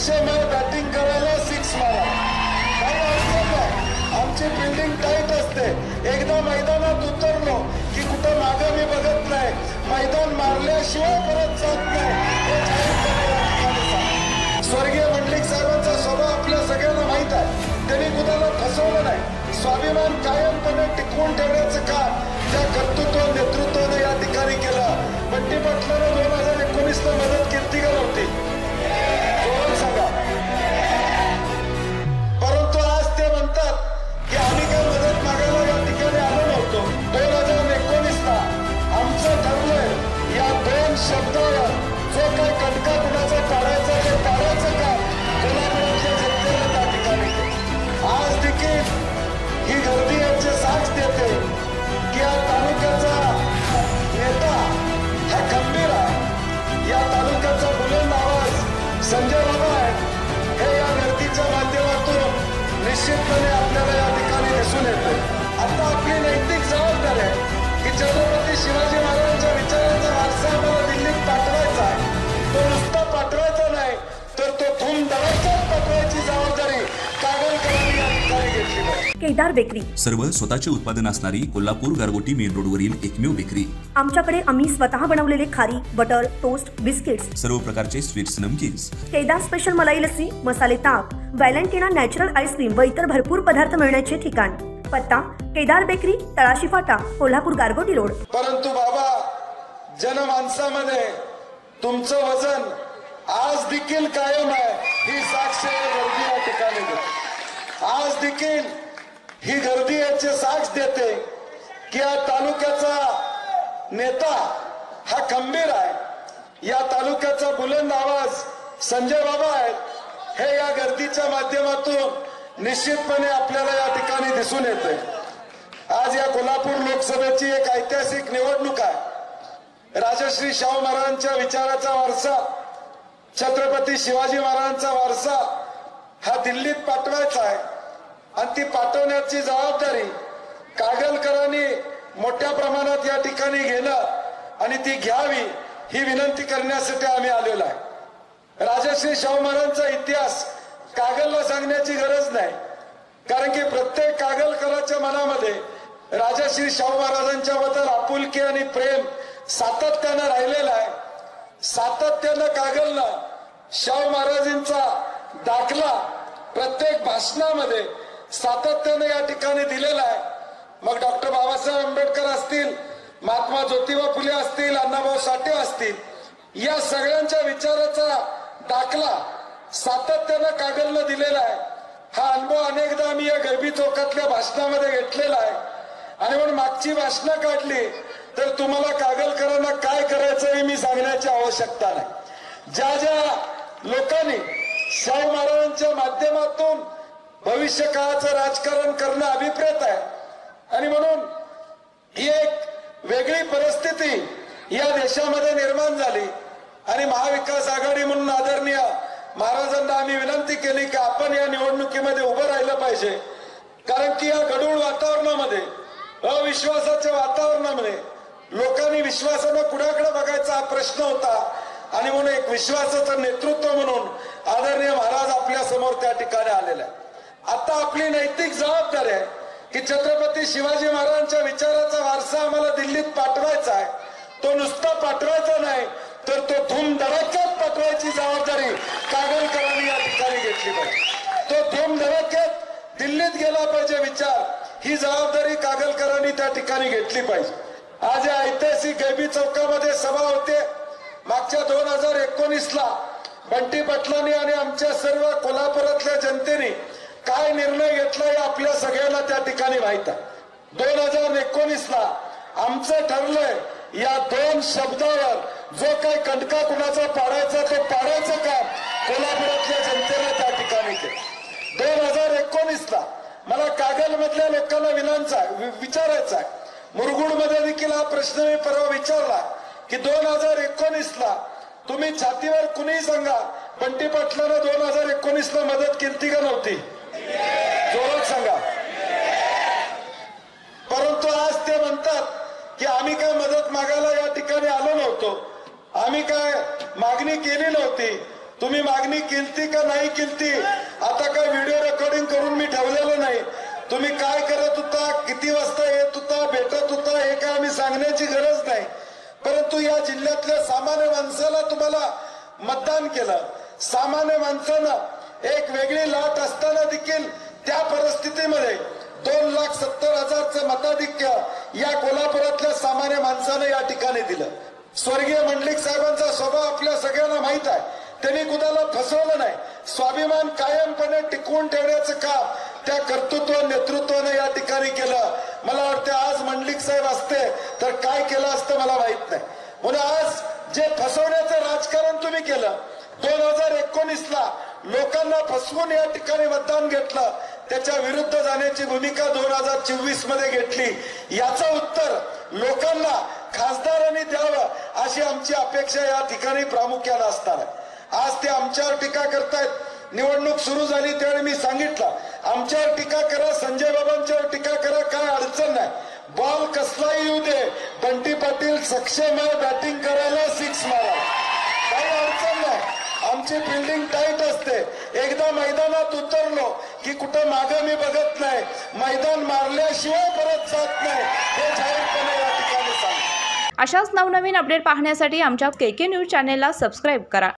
शिष्यमय batting करायला 6 मारा, काही अडचण नाही. आमची बिल्डिंग टाईट असते. एकदा मैदानात उतरलो की कुठं मागे मी बघत नाही. मैदान मारल्याशिवाय परत जात नाही. स्वर्गीय मंडलिक साहेबांचा स्वभाव आपल्या सगळ्यांना माहित आहे. त्यांनी कुणाला फसवलं नाही. स्वाभिमान कायमपणे टिकवून ठेवण्याचं काम त्या कर्तृत्व नेतृत्वाने या ठिकाणी केलं. बंटी पाटलांना 2019ला मदत केली का नव्हती? सांगा. परंतु आज ते म्हणतात की आम्ही काय मदत मागायला या ठिकाणी आलो नव्हतो. 2019ला आमचं ठरलंय या 2 शब्दावर जो काही कटका कुणाचा पाडायचा ते पाडायचं काम कोल्हापुरातल्या जनतेला त्या ठिकाणी आज देखील ही गर्दी यांचे साथ देते की या तालुक्याचा नेता हा खंबीर आहे. या तालुक्याचा बुलंद आवाज संजय बाबा आहे. हे या गर्दीच्या माध्यमातून निश्चितपणे आपल्याला या ठिकाणी दिसून येते. आता आपली नैतिक जबाबदारी आहे की छत्रपती शिवाजी महाराजांच्या विचारांचा वारसा आम्हाला दिल्लीत पाठवायचा आहे. तो नुसता पाठवायचा नाही तर तो धूमधडाक्यात पाठवायची जबाबदारी कागलकरांनी या ठिकाणी घेतली पाहिजे. केदार बेकरी सर्व स्वतःचे उत्पादन असणारी कोल्हापूर गारगोटी मेन रोडवरील एकमेव बेकरी. आमच्याकडे आम्ही स्वतः बनवलेले खारी, बटर, टोस्ट, बिस्किट्स, सर्व प्रकारचे स्वीट्स, नमकीन्स, केदार स्पेशल मलाई लस्सी, मसाले ताक, व्हॅलेंटिना नॅचरल आईस्क्रीम व इतर भरपूर पदार्थ मिळण्याचे ठिकाण. पत्ता केदार बेकरी, तळाशी फाटा, कोल्हापूर गारगोटी रोड. परंतु बाबा, जनमानसामध्ये तुमचं वजन आज देखील कायम आहे. ही साक्ष गर्दी या ठिकाणी आज देखील ही गर्दी याची साक्ष देते की या तालुक्याचा नेता हा खंबीर आहे. या तालुक्याचा बुलंद आवाज संजय बाबा आहेत. हे या गर्दीच्या माध्यमातून निश्चितपणे आपल्याला या ठिकाणी दिसून येते. आज या कोल्हापूर लोकसभेची एक ऐतिहासिक निवडणूक आहे. राजश्री शाहू महाराजांच्या विचाराचा वारसा, छत्रपती शिवाजी महाराजांचा वारसा हा दिल्लीत पाठवायचा आहे आणि ती पाठवण्याची जबाबदारी कागलकरांनी मोठ्या प्रमाणात या ठिकाणी घेणं आणि ती घ्यावी ही विनंती करण्यासाठी आम्ही आलेलो आहे. राजश्री शाहू महाराजांचा इतिहास कागलला सांगण्याची गरज नाही, कारण की प्रत्येक कागलकराच्या मनामध्ये राजश्री शाहू महाराजांच्या बद्दल आपुलकी आणि प्रेम सातत्यानं राहिलेलं आहे. सातत्यानं कागलनं शाहू महाराजांचा दाखला प्रत्येक भाषणामध्ये सातत्याने या ठिकाणी दिलेला आहे. मग डॉक्टर बाबासाहेब आंबेडकर असतील, महात्मा ज्योतिबा फुले असतील, अण्णाभाऊ साठे असतील, या सगळ्यांच्या विचाराचा दाखला सातत्यानं कागलनं दिलेला आहे. हा अनुभव अनेकदा आम्ही या गरबी चौकातल्या भाषणामध्ये घेतलेला आहे. आणि म्हणून मागची भाषणं काढली तर तुम्हाला कागलकरांना काय करायचं हे मी सांगण्याची आवश्यकता नाही. ज्या ज्या लोकांनी शाहू महाराजांच्या माध्यमातून भविष्य काळाचं राजकारण करणं अभिप्रेत आहे आणि म्हणून ही एक वेगळी परिस्थिती या देशामध्ये निर्माण झाली आणि महाविकास आघाडी म्हणून आदरणीय महाराजांना आम्ही विनंती केली की आपण या निवडणुकीमध्ये उभं राहिलं पाहिजे. कारण की या गढूळ वातावरणामध्ये, अविश्वासाच्या वातावरणामध्ये लोकांनी विश्वासानं कुणाकडे बघायचा हा प्रश्न होता आणि म्हणून एक विश्वासाचं नेतृत्व म्हणून आदरणीय महाराज आपल्या समोर त्या ठिकाणी आलेला आहे. आता आपली नैतिक जबाबदारी आहे की छत्रपती शिवाजी महाराजांच्या विचाराचा वारसा आम्हाला दिल्लीत पाठवायचा आहे. तो नुसता पाठवायचा नाही तर तो धूमधडाक्यात पाठवायची जबाबदारी कागलकरांनी या ठिकाणी घेतली पाहिजे. तो धूमधडाक्यात दिल्लीत गेला पाहिजे विचार, ही जबाबदारी कागलकरांनी त्या ठिकाणी घेतली पाहिजे. आज या ऐतिहासिक गैबी चौकामध्ये सभा होते. मागच्या 2019ला बंटी पाटलांनी आणि आमच्या सर्व कोल्हापुरातल्या जनतेने काय निर्णय घेतला हे आपल्या सगळ्यांना त्या ठिकाणी माहित आहे. 2019ला आमचं ठरलंय या 2 शब्दावर जो काही कंटका कुणाचा पाडायचा तो पाडायचं काम कोल्हापुरातल्या जनतेला त्या ठिकाणी केलं. 2019ला मला कागलमधल्या लोकांना विचारायचा आहे. मुरगुडमध्ये देखील हा प्रश्न मी परवा विचारला की 2019ला तुम्ही छातीवर कुणीही सांगा, बंटी पाटलांना 2019ला मदत केली का नव्हती? जोरात सांगा. परंतु आज ते म्हणतात की आम्ही काय मदत मागायला या ठिकाणी आलो नव्हतो, आम्ही काय मागणी केली नव्हती. तुम्ही मागणी केलती का नाही केलती आता काय व्हिडिओ रेकॉर्डिंग करून मी ठेवलेलं नाही. तुम्ही काय करत होता, किती वाजता येत होता, भेटत होता, हे काय आम्ही सांगण्याची गरज नाही. परंतु या जिल्ह्यातल्या सामान्य माणसाला तुम्हाला मतदान केलं. सामान्य माणसानं एक वेगळी लाट असताना देखील त्या परिस्थितीमध्ये 2,70,000चं मताधिक्य या कोल्हापुरातल्या सामान्य माणसानं या ठिकाणी दिलं. स्वर्गीय मंडलिक साहेबांचा स्वभाव आपल्या सगळ्यांना माहित आहे. त्यांनी कुणाला फसवलं नाही. स्वाभिमान कायमपणे टिकवून ठेवण्याचं काम त्या कर्तृत्व नेतृत्वानं या ठिकाणी केलं. मला वाटतं आज मंडलिक साहेब असते तर काय केलं असतं मला माहित नाही. म्हणून आज जे फसवण्याचं राजकारण तुम्ही केलं 2019ला लोकांना फसवून या ठिकाणी मतदान घेतलं, त्याच्या विरुद्ध जाण्याची भूमिका 2024 मध्ये घेतली. याचं उत्तर लोकांना खासदारांनी द्यावं अशी आमची अपेक्षा या ठिकाणी प्रामुख्याने असणार आहे. आज ते आमच्यावर टीका करतायत. निवडणूक सुरू झाली त्यावेळी मी सांगितलं आमच्यावर टीका करा, संजय बाबांच्यावर टीका करा, काय अडचण नाही. बॉल कसलाही येऊ दे, बंटी पाटील सक्षम आहे बॅटिंग करायला, 6 मारा, काही अडचण नाही. आमची फिल्डिंग टाईट असते. एकदा मैदानात उतरलो की कुठं मागं मी बघत नाही. मैदान मारल्याशिवाय परत जात नाही हे जाहीरपणे या ठिकाणी सांगतो. अशाच नवनवीन अपडेट पाहण्यासाठी आमच्या KK न्यूज चॅनेलला सबस्क्राईब करा.